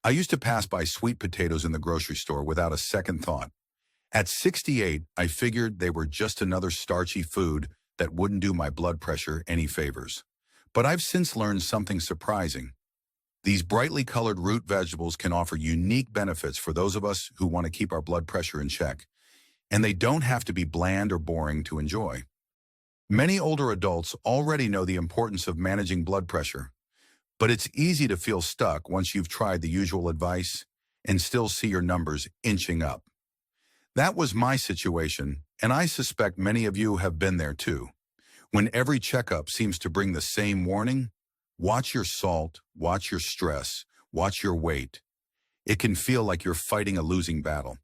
I used to pass by sweet potatoes in the grocery store without a second thought. At 68, I figured they were just another starchy food that wouldn't do my blood pressure any favors. But I've since learned something surprising. These brightly colored root vegetables can offer unique benefits for those of us who want to keep our blood pressure in check, and they don't have to be bland or boring to enjoy. Many older adults already know the importance of managing blood pressure, but it's easy to feel stuck once you've tried the usual advice and still see your numbers inching up. That was my situation, and I suspect many of you have been there too. When every checkup seems to bring the same warning, watch your salt, watch your stress, watch your weight. It can feel like you're fighting a losing battle.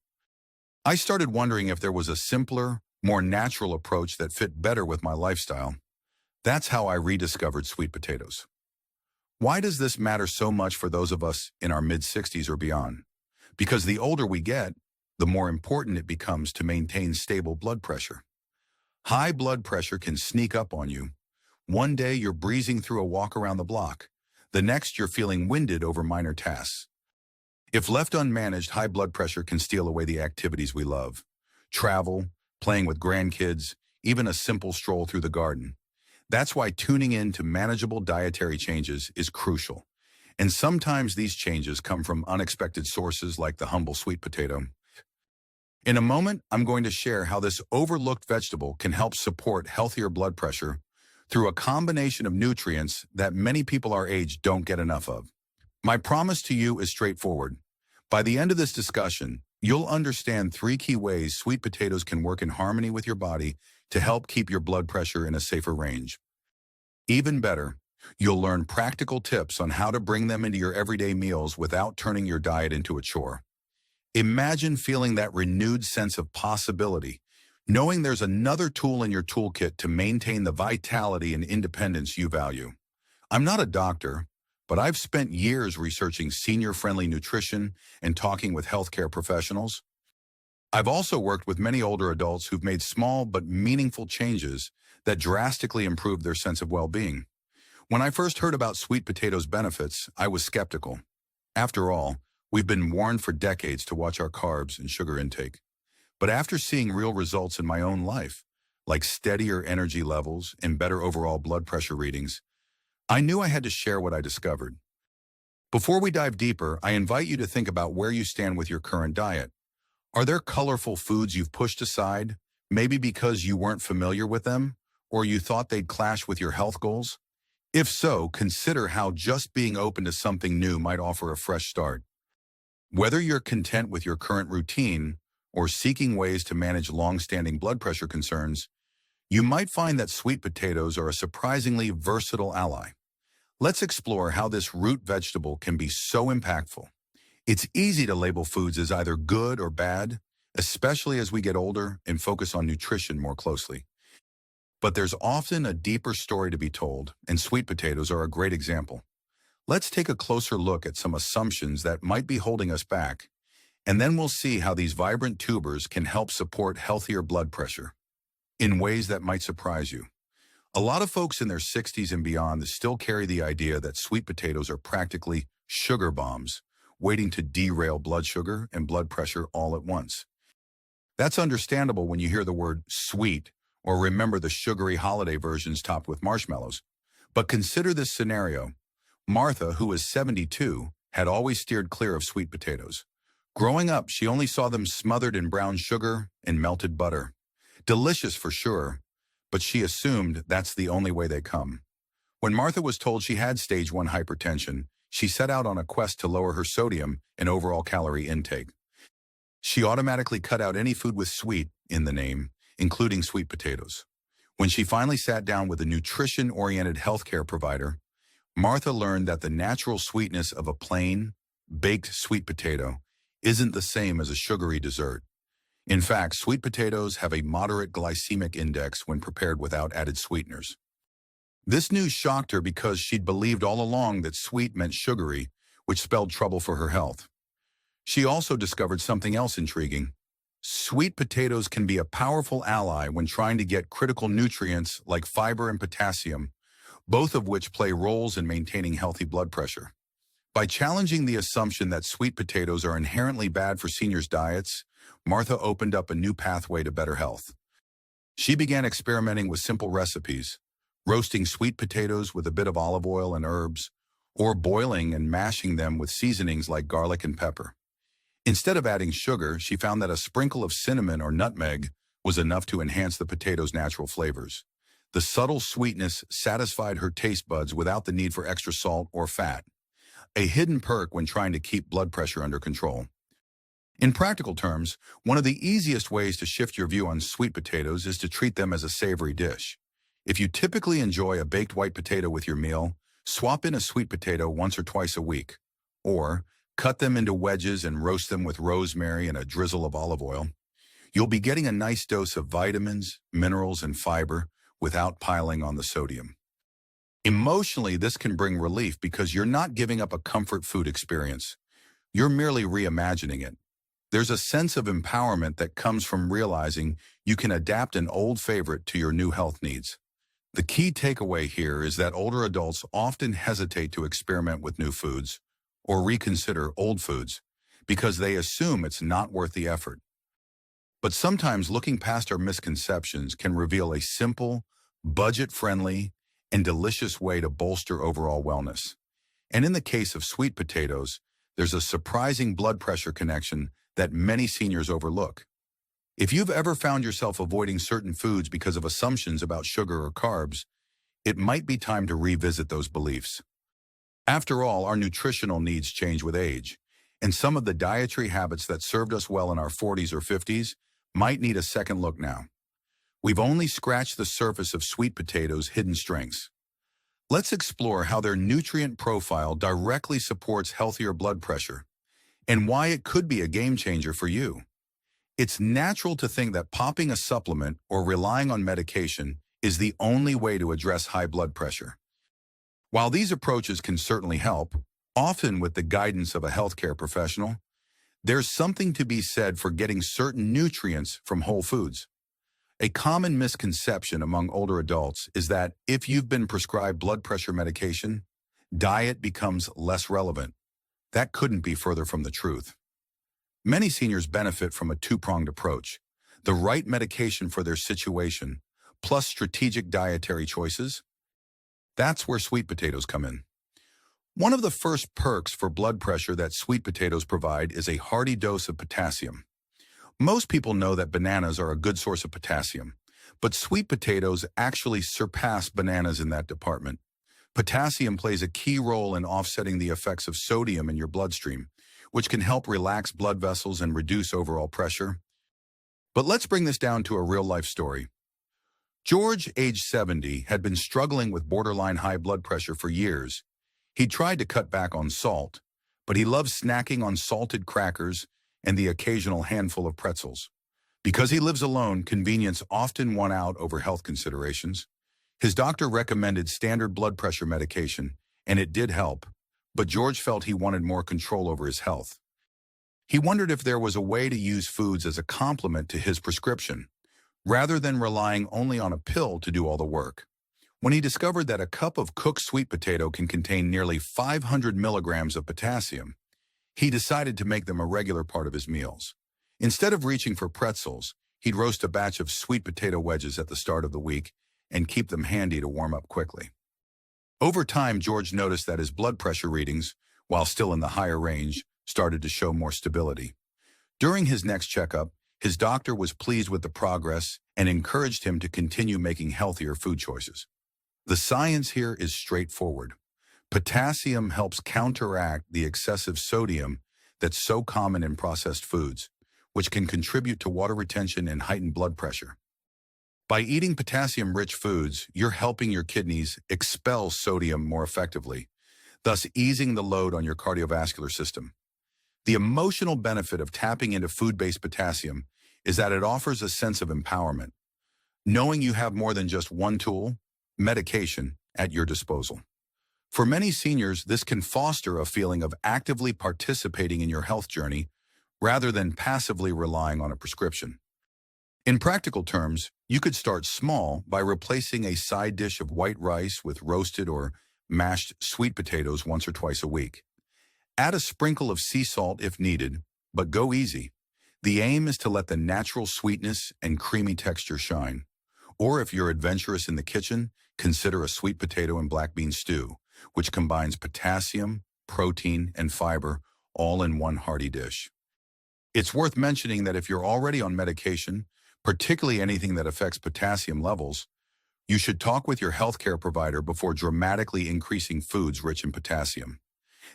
I started wondering if there was a simpler, more natural approach that fit better with my lifestyle. That's how I rediscovered sweet potatoes. Why does this matter so much for those of us in our mid-60s or beyond? Because the older we get, the more important it becomes to maintain stable blood pressure. High blood pressure can sneak up on you. One day you're breezing through a walk around the block. The next you're feeling winded over minor tasks. If left unmanaged, high blood pressure can steal away the activities we love. Travel, playing with grandkids, even a simple stroll through the garden. That's why tuning in to manageable dietary changes is crucial. And sometimes these changes come from unexpected sources like the humble sweet potato. In a moment, I'm going to share how this overlooked vegetable can help support healthier blood pressure through a combination of nutrients that many people our age don't get enough of. My promise to you is straightforward. By the end of this discussion, you'll understand 3 key ways sweet potatoes can work in harmony with your body to help keep your blood pressure in a safer range. Even better, you'll learn practical tips on how to bring them into your everyday meals without turning your diet into a chore. Imagine feeling that renewed sense of possibility, knowing there's another tool in your toolkit to maintain the vitality and independence you value. I'm not a doctor, but I've spent years researching senior-friendly nutrition and talking with healthcare professionals. I've also worked with many older adults who've made small but meaningful changes that drastically improved their sense of well-being. When I first heard about sweet potatoes' benefits, I was skeptical. After all, we've been warned for decades to watch our carbs and sugar intake. But after seeing real results in my own life, like steadier energy levels and better overall blood pressure readings, I knew I had to share what I discovered. Before we dive deeper, I invite you to think about where you stand with your current diet. Are there colorful foods you've pushed aside, maybe because you weren't familiar with them, or you thought they'd clash with your health goals? If so, consider how just being open to something new might offer a fresh start. Whether you're content with your current routine or seeking ways to manage long-standing blood pressure concerns, you might find that sweet potatoes are a surprisingly versatile ally. Let's explore how this root vegetable can be so impactful. It's easy to label foods as either good or bad, especially as we get older and focus on nutrition more closely. But there's often a deeper story to be told, and sweet potatoes are a great example. Let's take a closer look at some assumptions that might be holding us back, and then we'll see how these vibrant tubers can help support healthier blood pressure in ways that might surprise you. A lot of folks in their 60s and beyond still carry the idea that sweet potatoes are practically sugar bombs, waiting to derail blood sugar and blood pressure all at once. That's understandable when you hear the word sweet or remember the sugary holiday versions topped with marshmallows. But consider this scenario. Martha, who is 72, had always steered clear of sweet potatoes. Growing up, she only saw them smothered in brown sugar and melted butter. Delicious for sure, but she assumed that's the only way they come. When Martha was told she had stage 1 hypertension, she set out on a quest to lower her sodium and overall calorie intake. She automatically cut out any food with sweet in the name, including sweet potatoes. When she finally sat down with a nutrition-oriented healthcare provider, Martha learned that the natural sweetness of a plain, baked sweet potato isn't the same as a sugary dessert. In fact, sweet potatoes have a moderate glycemic index when prepared without added sweeteners. This news shocked her because she'd believed all along that sweet meant sugary, which spelled trouble for her health. She also discovered something else intriguing. Sweet potatoes can be a powerful ally when trying to get critical nutrients like fiber and potassium, both of which play roles in maintaining healthy blood pressure. By challenging the assumption that sweet potatoes are inherently bad for seniors' diets, Martha opened up a new pathway to better health. She began experimenting with simple recipes, roasting sweet potatoes with a bit of olive oil and herbs, or boiling and mashing them with seasonings like garlic and pepper. Instead of adding sugar, she found that a sprinkle of cinnamon or nutmeg was enough to enhance the potato's natural flavors. The subtle sweetness satisfied her taste buds without the need for extra salt or fat, a hidden perk when trying to keep blood pressure under control. In practical terms, one of the easiest ways to shift your view on sweet potatoes is to treat them as a savory dish. If you typically enjoy a baked white potato with your meal, swap in a sweet potato once or twice a week. Or, cut them into wedges and roast them with rosemary and a drizzle of olive oil. You'll be getting a nice dose of vitamins, minerals, and fiber without piling on the sodium. Emotionally, this can bring relief because you're not giving up a comfort food experience. You're merely reimagining it. There's a sense of empowerment that comes from realizing you can adapt an old favorite to your new health needs. The key takeaway here is that older adults often hesitate to experiment with new foods or reconsider old foods because they assume it's not worth the effort. But sometimes looking past our misconceptions can reveal a simple, budget-friendly, and delicious way to bolster overall wellness. And in the case of sweet potatoes, there's a surprising blood pressure connection that many seniors overlook. If you've ever found yourself avoiding certain foods because of assumptions about sugar or carbs, it might be time to revisit those beliefs. After all, our nutritional needs change with age, and some of the dietary habits that served us well in our 40s or 50s might need a second look now. We've only scratched the surface of sweet potatoes' hidden strengths. Let's explore how their nutrient profile directly supports healthier blood pressure and why it could be a game changer for you. It's natural to think that popping a supplement or relying on medication is the only way to address high blood pressure. While these approaches can certainly help, often with the guidance of a healthcare professional, there's something to be said for getting certain nutrients from whole foods. A common misconception among older adults is that if you've been prescribed blood pressure medication, diet becomes less relevant. That couldn't be further from the truth. Many seniors benefit from a two-pronged approach: the right medication for their situation, plus strategic dietary choices. That's where sweet potatoes come in. One of the first perks for blood pressure that sweet potatoes provide is a hearty dose of potassium. Most people know that bananas are a good source of potassium, but sweet potatoes actually surpass bananas in that department. Potassium plays a key role in offsetting the effects of sodium in your bloodstream, which can help relax blood vessels and reduce overall pressure. But let's bring this down to a real-life story. George, age 70, had been struggling with borderline high blood pressure for years. He tried to cut back on salt, but he loved snacking on salted crackers and the occasional handful of pretzels. Because he lives alone, convenience often won out over health considerations. His doctor recommended standard blood pressure medication, and it did help, but George felt he wanted more control over his health. He wondered if there was a way to use foods as a complement to his prescription, rather than relying only on a pill to do all the work. When he discovered that a cup of cooked sweet potato can contain nearly 500 milligrams of potassium, he decided to make them a regular part of his meals. Instead of reaching for pretzels, he'd roast a batch of sweet potato wedges at the start of the week and keep them handy to warm up quickly. Over time, George noticed that his blood pressure readings, while still in the higher range, started to show more stability. During his next checkup, his doctor was pleased with the progress and encouraged him to continue making healthier food choices. The science here is straightforward. Potassium helps counteract the excessive sodium that's so common in processed foods, which can contribute to water retention and heightened blood pressure. By eating potassium-rich foods, you're helping your kidneys expel sodium more effectively, thus easing the load on your cardiovascular system. The emotional benefit of tapping into food-based potassium is that it offers a sense of empowerment, knowing you have more than just one tool, medication, at your disposal. For many seniors, this can foster a feeling of actively participating in your health journey rather than passively relying on a prescription. In practical terms, you could start small by replacing a side dish of white rice with roasted or mashed sweet potatoes once or twice a week. Add a sprinkle of sea salt if needed, but go easy. The aim is to let the natural sweetness and creamy texture shine. Or if you're adventurous in the kitchen, consider a sweet potato and black bean stew, which combines potassium, protein, and fiber all in one hearty dish. It's worth mentioning that if you're already on medication, particularly anything that affects potassium levels, you should talk with your healthcare provider before dramatically increasing foods rich in potassium.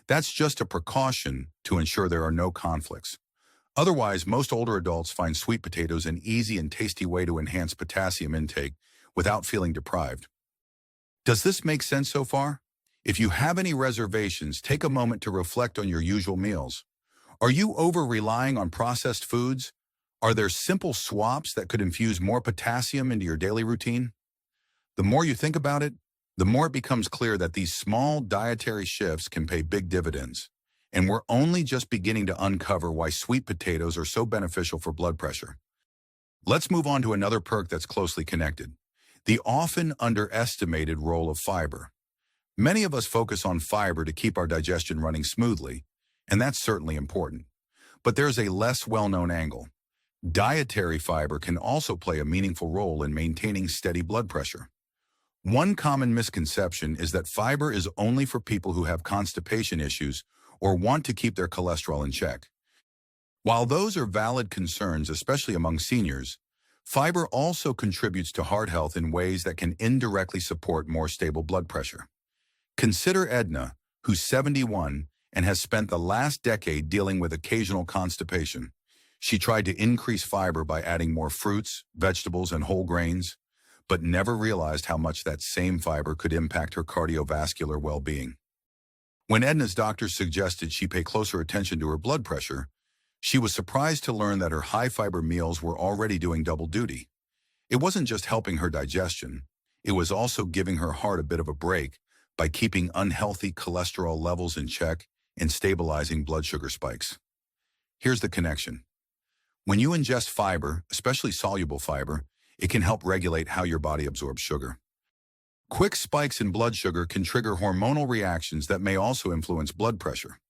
That's just a precaution to ensure there are no conflicts. Otherwise, most older adults find sweet potatoes an easy and tasty way to enhance potassium intake without feeling deprived. Does this make sense so far? If you have any reservations, take a moment to reflect on your usual meals. Are you over-relying on processed foods? Are there simple swaps that could infuse more potassium into your daily routine? The more you think about it, the more it becomes clear that these small dietary shifts can pay big dividends. And we're only just beginning to uncover why sweet potatoes are so beneficial for blood pressure. Let's move on to another perk that's closely connected: the often underestimated role of fiber. Many of us focus on fiber to keep our digestion running smoothly, and that's certainly important. But there's a less well-known angle. Dietary fiber can also play a meaningful role in maintaining steady blood pressure. One common misconception is that fiber is only for people who have constipation issues or want to keep their cholesterol in check. While those are valid concerns, especially among seniors, fiber also contributes to heart health in ways that can indirectly support more stable blood pressure. Consider Edna, who's 71 and has spent the last decade dealing with occasional constipation. She tried to increase fiber by adding more fruits, vegetables, and whole grains, but never realized how much that same fiber could impact her cardiovascular well-being. When Edna's doctor suggested she pay closer attention to her blood pressure, she was surprised to learn that her high-fiber meals were already doing double duty. It wasn't just helping her digestion, it was also giving her heart a bit of a break by keeping unhealthy cholesterol levels in check and stabilizing blood sugar spikes. Here's the connection. When you ingest fiber, especially soluble fiber, it can help regulate how your body absorbs sugar. Quick spikes in blood sugar can trigger hormonal reactions that may also influence blood pressure.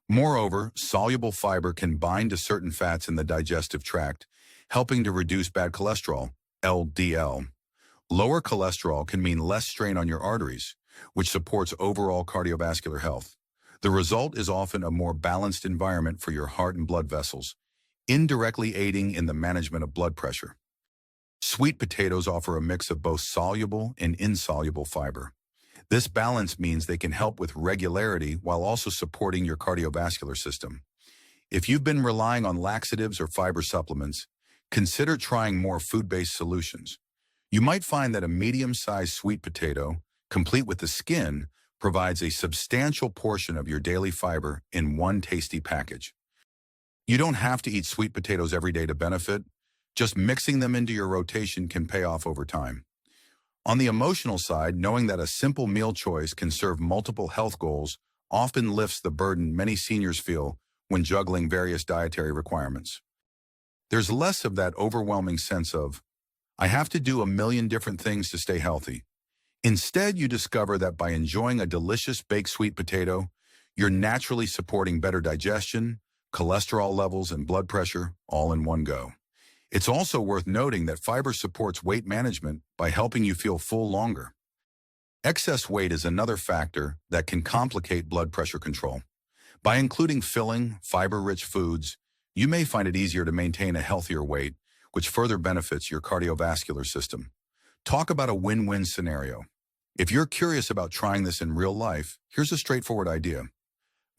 Moreover, soluble fiber can bind to certain fats in the digestive tract, helping to reduce bad cholesterol, LDL. Lower cholesterol can mean less strain on your arteries, which supports overall cardiovascular health. The result is often a more balanced environment for your heart and blood vessels, indirectly aiding in the management of blood pressure. Sweet potatoes offer a mix of both soluble and insoluble fiber. This balance means they can help with regularity while also supporting your cardiovascular system. If you've been relying on laxatives or fiber supplements, consider trying more food-based solutions. You might find that a medium-sized sweet potato, complete with the skin, provides a substantial portion of your daily fiber in one tasty package. You don't have to eat sweet potatoes every day to benefit. Just mixing them into your rotation can pay off over time. On the emotional side, knowing that a simple meal choice can serve multiple health goals often lifts the burden many seniors feel when juggling various dietary requirements. There's less of that overwhelming sense of, I have to do a million different things to stay healthy. Instead, you discover that by enjoying a delicious baked sweet potato, you're naturally supporting better digestion, cholesterol levels, and blood pressure all in one go. It's also worth noting that fiber supports weight management by helping you feel full longer. Excess weight is another factor that can complicate blood pressure control. By including filling, fiber-rich foods, you may find it easier to maintain a healthier weight, which further benefits your cardiovascular system. Talk about a win-win scenario. If you're curious about trying this in real life, here's a straightforward idea.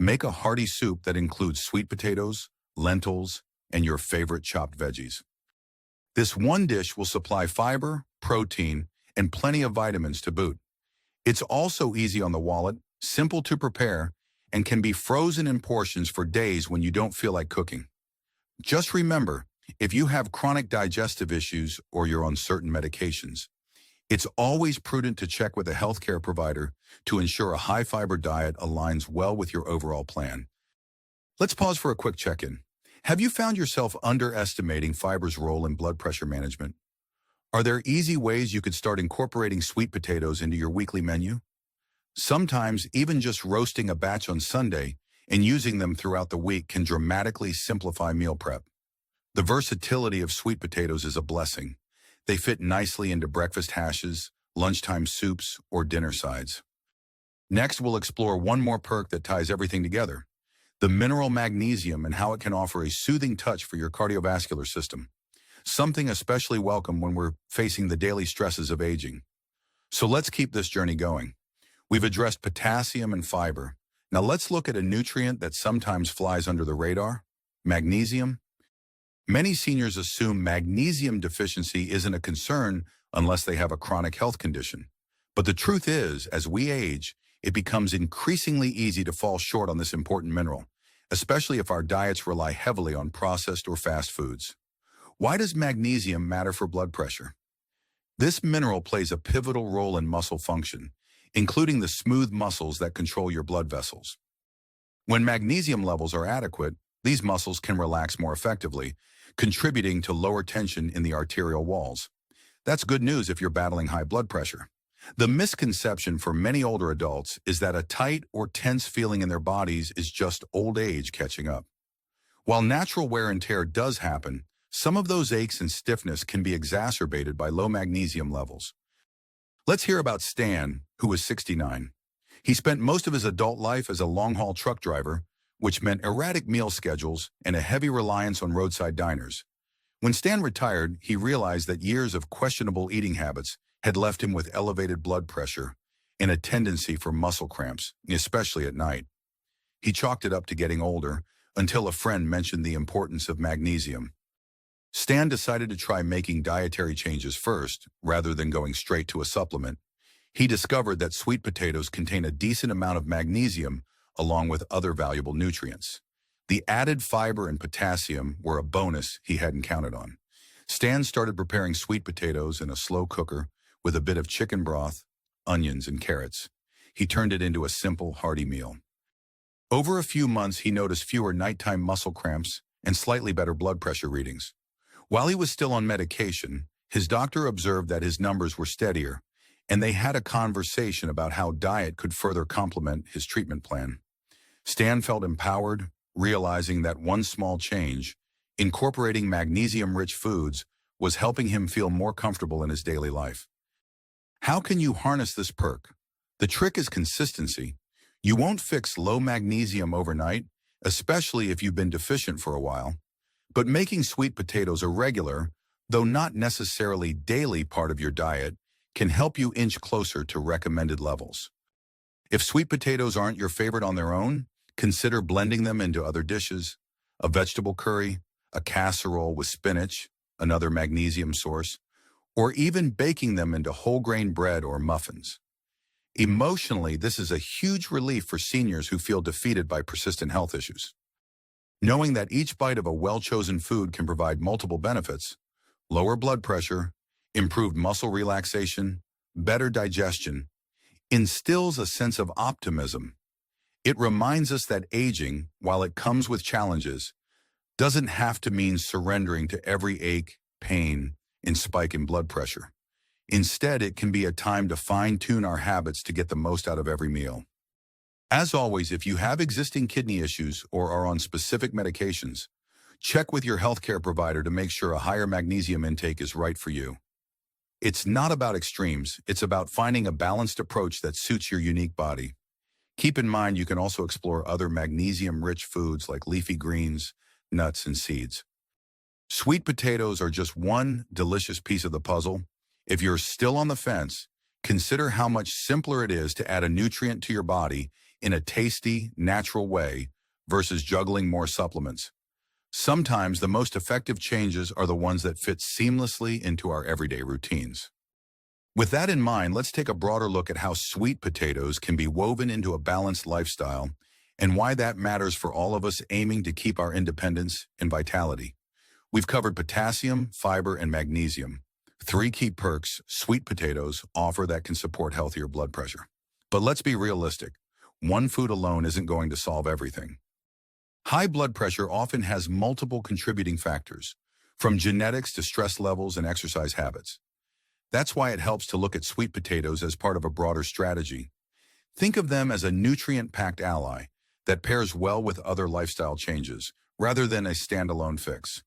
Make a hearty soup that includes sweet potatoes, lentils, and your favorite chopped veggies. This one dish will supply fiber, protein, and plenty of vitamins to boot. It's also easy on the wallet, simple to prepare, and can be frozen in portions for days when you don't feel like cooking. Just remember, if you have chronic digestive issues or you're on certain medications, it's always prudent to check with a healthcare provider to ensure a high-fiber diet aligns well with your overall plan. Let's pause for a quick check-in. Have you found yourself underestimating fiber's role in blood pressure management? Are there easy ways you could start incorporating sweet potatoes into your weekly menu? Sometimes, even just roasting a batch on Sunday and using them throughout the week can dramatically simplify meal prep. The versatility of sweet potatoes is a blessing. They fit nicely into breakfast hashes, lunchtime soups, or dinner sides. Next, we'll explore one more perk that ties everything together: the mineral magnesium and how it can offer a soothing touch for your cardiovascular system, something especially welcome when we're facing the daily stresses of aging. So let's keep this journey going. We've addressed potassium and fiber. Now let's look at a nutrient that sometimes flies under the radar: magnesium. Many seniors assume magnesium deficiency isn't a concern unless they have a chronic health condition. But the truth is, as we age, it becomes increasingly easy to fall short on this important mineral, especially if our diets rely heavily on processed or fast foods. Why does magnesium matter for blood pressure? This mineral plays a pivotal role in muscle function, including the smooth muscles that control your blood vessels. When magnesium levels are adequate, these muscles can relax more effectively, contributing to lower tension in the arterial walls. That's good news if you're battling high blood pressure. The misconception for many older adults is that a tight or tense feeling in their bodies is just old age catching up. While natural wear and tear does happen, some of those aches and stiffness can be exacerbated by low magnesium levels. Let's hear about Stan, who is 69. He spent most of his adult life as a long-haul truck driver, which meant erratic meal schedules and a heavy reliance on roadside diners. When Stan retired, he realized that years of questionable eating habits had left him with elevated blood pressure and a tendency for muscle cramps, especially at night. He chalked it up to getting older until a friend mentioned the importance of magnesium. Stan decided to try making dietary changes first, rather than going straight to a supplement. He discovered that sweet potatoes contain a decent amount of magnesium along with other valuable nutrients. The added fiber and potassium were a bonus he hadn't counted on. Stan started preparing sweet potatoes in a slow cooker with a bit of chicken broth, onions, and carrots. He turned it into a simple, hearty meal. Over a few months, he noticed fewer nighttime muscle cramps and slightly better blood pressure readings. While he was still on medication, his doctor observed that his numbers were steadier, and they had a conversation about how diet could further complement his treatment plan. Stan felt empowered, realizing that one small change, incorporating magnesium-rich foods, was helping him feel more comfortable in his daily life. How can you harness this perk? The trick is consistency. You won't fix low magnesium overnight, especially if you've been deficient for a while. But making sweet potatoes a regular, though not necessarily daily part of your diet, can help you inch closer to recommended levels. If sweet potatoes aren't your favorite on their own, consider blending them into other dishes: a vegetable curry, a casserole with spinach, another magnesium source, or even baking them into whole grain bread or muffins. Emotionally, this is a huge relief for seniors who feel defeated by persistent health issues. Knowing that each bite of a well-chosen food can provide multiple benefits: lower blood pressure, improved muscle relaxation, better digestion, instills a sense of optimism. It reminds us that aging, while it comes with challenges, doesn't have to mean surrendering to every ache, pain, and spike in blood pressure. Instead, it can be a time to fine-tune our habits to get the most out of every meal. As always, if you have existing kidney issues or are on specific medications, check with your healthcare provider to make sure a higher magnesium intake is right for you. It's not about extremes, it's about finding a balanced approach that suits your unique body. Keep in mind you can also explore other magnesium-rich foods like leafy greens, nuts, and seeds. Sweet potatoes are just one delicious piece of the puzzle. If you're still on the fence, consider how much simpler it is to add a nutrient to your body in a tasty, natural way versus juggling more supplements. Sometimes the most effective changes are the ones that fit seamlessly into our everyday routines. With that in mind, let's take a broader look at how sweet potatoes can be woven into a balanced lifestyle and why that matters for all of us aiming to keep our independence and vitality. We've covered potassium, fiber, and magnesium, three key perks sweet potatoes offer that can support healthier blood pressure. But let's be realistic. One food alone isn't going to solve everything. High blood pressure often has multiple contributing factors, from genetics to stress levels and exercise habits. That's why it helps to look at sweet potatoes as part of a broader strategy. Think of them as a nutrient-packed ally, that pairs well with other lifestyle changes, rather than a standalone fix.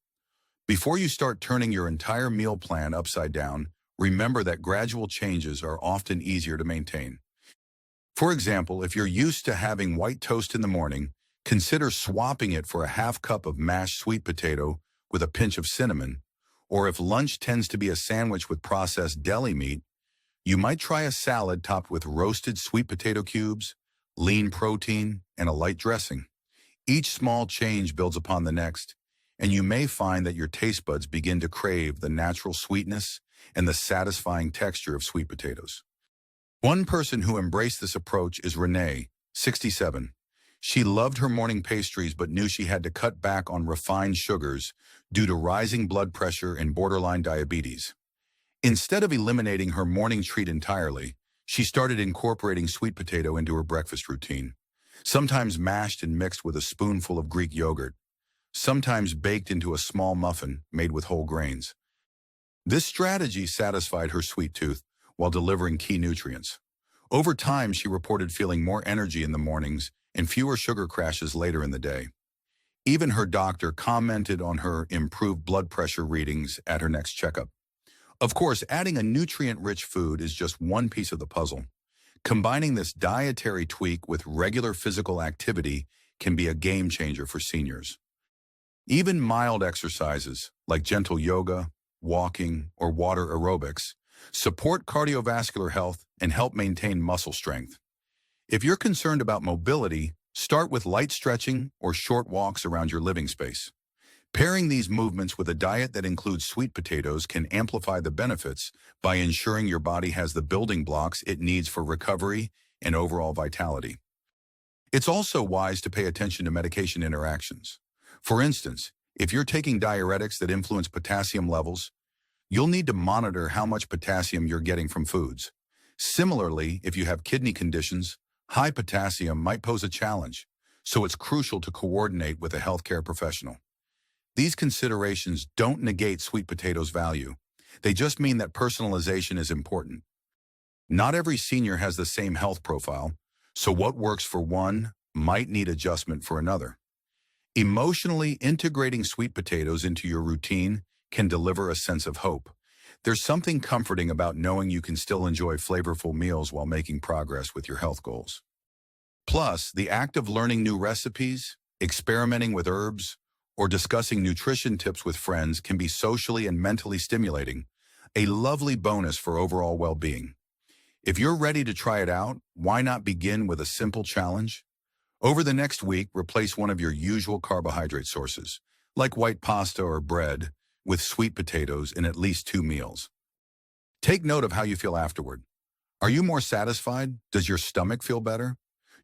Before you start turning your entire meal plan upside down, remember that gradual changes are often easier to maintain. For example, if you're used to having white toast in the morning, consider swapping it for a half cup of mashed sweet potato with a pinch of cinnamon. Or if lunch tends to be a sandwich with processed deli meat, you might try a salad topped with roasted sweet potato cubes, lean protein, and a light dressing. Each small change builds upon the next, and you may find that your taste buds begin to crave the natural sweetness and the satisfying texture of sweet potatoes. One person who embraced this approach is Renee, 67. She loved her morning pastries but knew she had to cut back on refined sugars due to rising blood pressure and borderline diabetes. Instead of eliminating her morning treat entirely, she started incorporating sweet potato into her breakfast routine, sometimes mashed and mixed with a spoonful of Greek yogurt, sometimes baked into a small muffin made with whole grains. This strategy satisfied her sweet tooth while delivering key nutrients. Over time, she reported feeling more energy in the mornings and fewer sugar crashes later in the day. Even her doctor commented on her improved blood pressure readings at her next checkup. Of course, adding a nutrient-rich food is just one piece of the puzzle. Combining this dietary tweak with regular physical activity can be a game changer for seniors. Even mild exercises like gentle yoga, walking, or water aerobics support cardiovascular health and help maintain muscle strength. If you're concerned about mobility, start with light stretching or short walks around your living space. Pairing these movements with a diet that includes sweet potatoes can amplify the benefits by ensuring your body has the building blocks it needs for recovery and overall vitality. It's also wise to pay attention to medication interactions. For instance, if you're taking diuretics that influence potassium levels, you'll need to monitor how much potassium you're getting from foods. Similarly, if you have kidney conditions, high potassium might pose a challenge, so it's crucial to coordinate with a healthcare professional. These considerations don't negate sweet potatoes' value. They just mean that personalization is important. Not every senior has the same health profile, so what works for one might need adjustment for another. Emotionally integrating sweet potatoes into your routine can deliver a sense of hope. There's something comforting about knowing you can still enjoy flavorful meals while making progress with your health goals. Plus, the act of learning new recipes, experimenting with herbs, or discussing nutrition tips with friends can be socially and mentally stimulating, a lovely bonus for overall well-being. If you're ready to try it out, why not begin with a simple challenge? Over the next week, replace one of your usual carbohydrate sources, like white pasta or bread, with sweet potatoes in at least 2 meals. Take note of how you feel afterward. Are you more satisfied? Does your stomach feel better?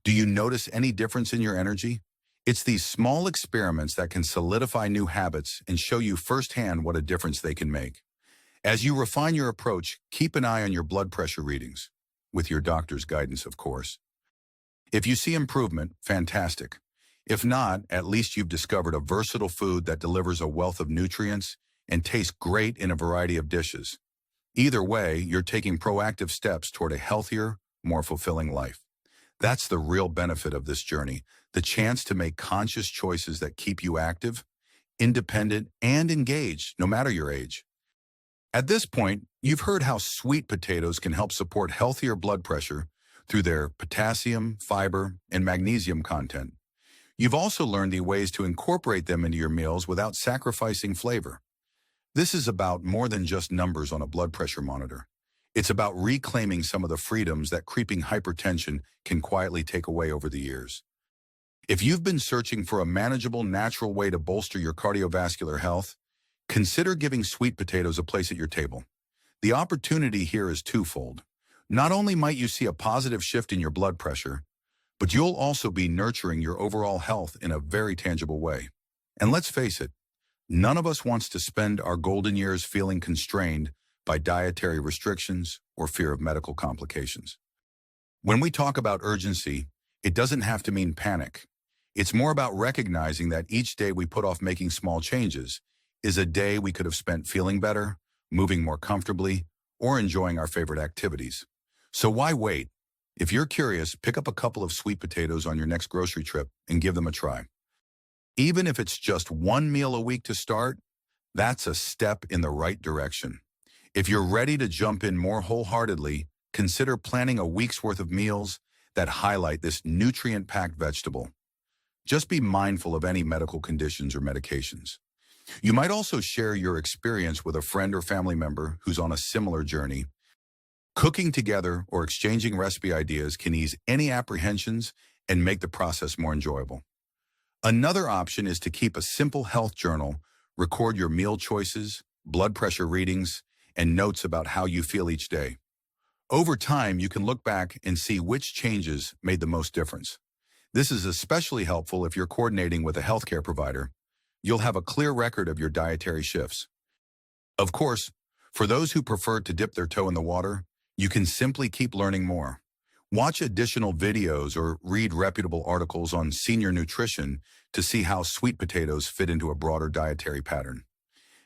Do you notice any difference in your energy? It's these small experiments that can solidify new habits and show you firsthand what a difference they can make. As you refine your approach, keep an eye on your blood pressure readings, with your doctor's guidance, of course. If you see improvement, fantastic. If not, at least you've discovered a versatile food that delivers a wealth of nutrients and tastes great in a variety of dishes. Either way, you're taking proactive steps toward a healthier, more fulfilling life. That's the real benefit of this journey, the chance to make conscious choices that keep you active, independent, and engaged, no matter your age. At this point, you've heard how sweet potatoes can help support healthier blood pressure through their potassium, fiber, and magnesium content. You've also learned the ways to incorporate them into your meals without sacrificing flavor. This is about more than just numbers on a blood pressure monitor. It's about reclaiming some of the freedoms that creeping hypertension can quietly take away over the years. If you've been searching for a manageable, natural way to bolster your cardiovascular health, consider giving sweet potatoes a place at your table. The opportunity here is twofold. Not only might you see a positive shift in your blood pressure, but you'll also be nurturing your overall health in a very tangible way. And let's face it, none of us wants to spend our golden years feeling constrained by dietary restrictions or fear of medical complications. When we talk about urgency, it doesn't have to mean panic. It's more about recognizing that each day we put off making small changes is a day we could have spent feeling better, moving more comfortably, or enjoying our favorite activities. So why wait? If you're curious, pick up a couple of sweet potatoes on your next grocery trip and give them a try. Even if it's just one meal a week to start, that's a step in the right direction. If you're ready to jump in more wholeheartedly, consider planning a week's worth of meals that highlight this nutrient-packed vegetable. Just be mindful of any medical conditions or medications. You might also share your experience with a friend or family member who's on a similar journey. Cooking together or exchanging recipe ideas can ease any apprehensions and make the process more enjoyable. Another option is to keep a simple health journal, record your meal choices, blood pressure readings, and notes about how you feel each day. Over time, you can look back and see which changes made the most difference. This is especially helpful if you're coordinating with a healthcare provider. You'll have a clear record of your dietary shifts. Of course, for those who prefer to dip their toe in the water, you can simply keep learning more. Watch additional videos or read reputable articles on senior nutrition to see how sweet potatoes fit into a broader dietary pattern.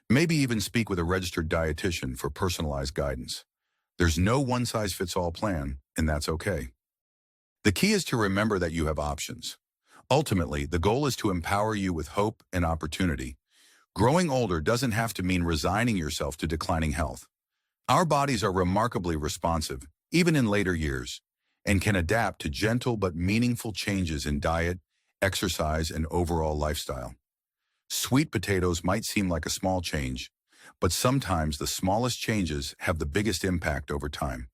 Maybe even speak with a registered dietitian for personalized guidance. There's no one-size-fits-all plan, and that's okay. The key is to remember that you have options. Ultimately, the goal is to empower you with hope and opportunity. Growing older doesn't have to mean resigning yourself to declining health. Our bodies are remarkably responsive, even in later years, and can adapt to gentle but meaningful changes in diet, exercise, and overall lifestyle. Sweet potatoes might seem like a small change, but sometimes the smallest changes have the biggest impact over time.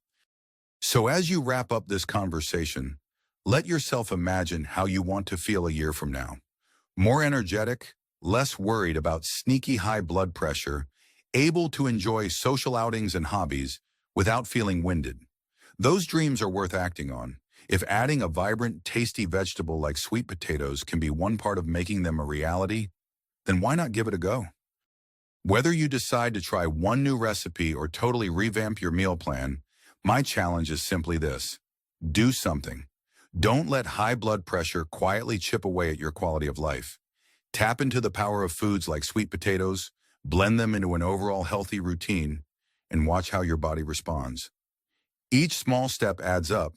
So as you wrap up this conversation, let yourself imagine how you want to feel a year from now. More energetic, less worried about sneaky high blood pressure, able to enjoy social outings and hobbies without feeling winded. Those dreams are worth acting on. If adding a vibrant, tasty vegetable like sweet potatoes can be one part of making them a reality, then why not give it a go? Whether you decide to try one new recipe or totally revamp your meal plan, my challenge is simply this: do something. Don't let high blood pressure quietly chip away at your quality of life. Tap into the power of foods like sweet potatoes, blend them into an overall healthy routine, and watch how your body responds. Each small step adds up,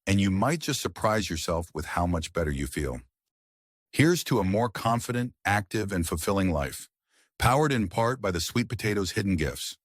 and you might just surprise yourself with how much better you feel. Here's to a more confident, active, and fulfilling life, powered in part by the sweet potato's hidden gifts.